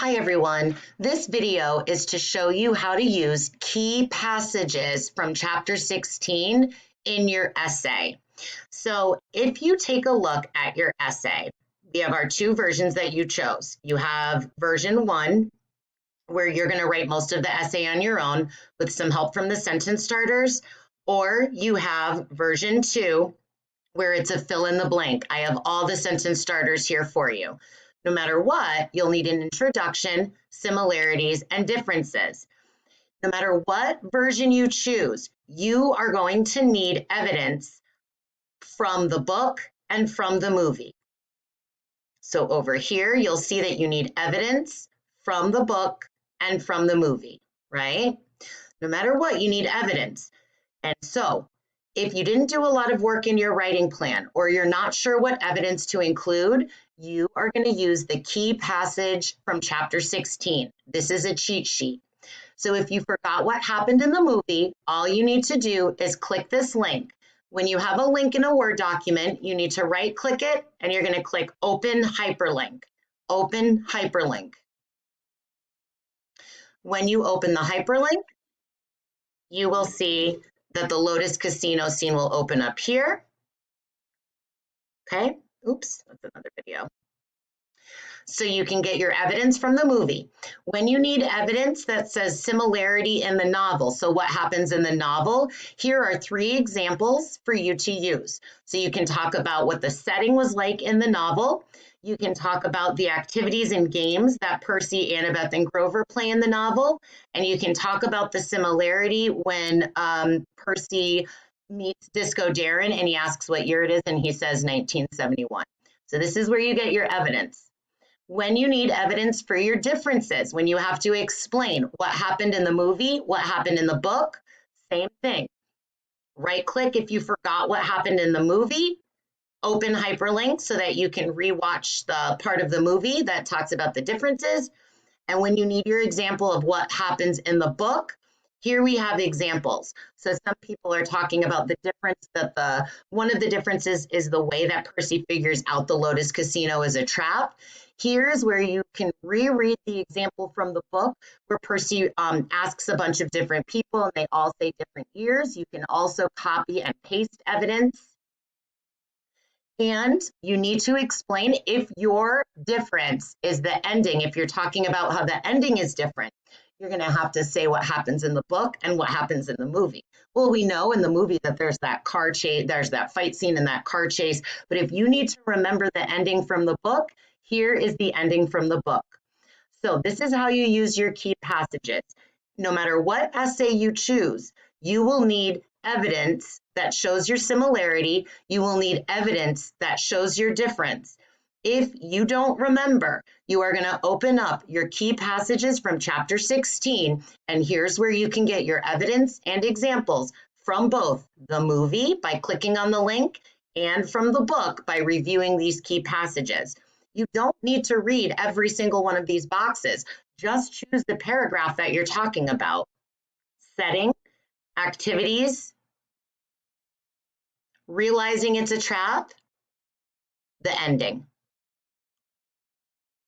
Hi everyone. This video is to show you how to use key passages from chapter 16 in your essay. So if you take a look at your essay, we have our two versions that you chose. You have version 1, where you're going to write most of the essay on your own with some help from the sentence starters, or you have version 2, where it's a fill in the blank. I have all the sentence starters here for you. No matter what, you'll need an introduction, similarities, and differences. No matter what version you choose, you are going to need evidence from the book and from the movie. So over here, you'll see that you need evidence from the book and from the movie, right? No matter what, you need evidence. And so if you didn't do a lot of work in your writing plan, or you're not sure what evidence to include, you are going to use the key passage from chapter 16. This is a cheat sheet. So if you forgot what happened in the movie, all you need to do is click this link. When you have a link in a Word document, you need to right click it and you're going to click Open Hyperlink. Open Hyperlink. When you open the hyperlink, you will see that the Lotus Casino scene will open up here. Okay, oops, that's another video. So you can get your evidence from the movie. When you need evidence that says similarity in the novel, so what happens in the novel, here are 3 examples for you to use. So you can talk about what the setting was like in the novel. You can talk about the activities and games that Percy, Annabeth, and Grover play in the novel. And you can talk about the similarity when Percy meets Disco Darren and he asks what year it is and he says 1971. So this is where you get your evidence. When you need evidence for your differences, when you have to explain what happened in the movie, what happened in the book, same thing. Right click if you forgot what happened in the movie, open hyperlink so that you can rewatch the part of the movie that talks about the differences. And when you need your example of what happens in the book, here we have examples. So some people are talking about the difference that one of the differences is the way that Percy figures out the Lotus Casino is a trap. Here's where you can reread the example from the book where Percy asks a bunch of different people and they all say different years. You can also copy and paste evidence. And you need to explain if your difference is the ending. If you're talking about how the ending is different, you're going to have to say what happens in the book and what happens in the movie. Well, we know in the movie that there's that car chase, there's that fight scene and that car chase. But if you need to remember the ending from the book, here is the ending from the book. So this is how you use your key passages. No matter what essay you choose, you will need evidence that shows your similarity. You will need evidence that shows your difference. If you don't remember, you are going to open up your key passages from chapter 16, and here's where you can get your evidence and examples from both the movie by clicking on the link and from the book by reviewing these key passages. You don't need to read every single one of these boxes. Just choose the paragraph that you're talking about. Setting, activities, realizing it's a trap, the ending.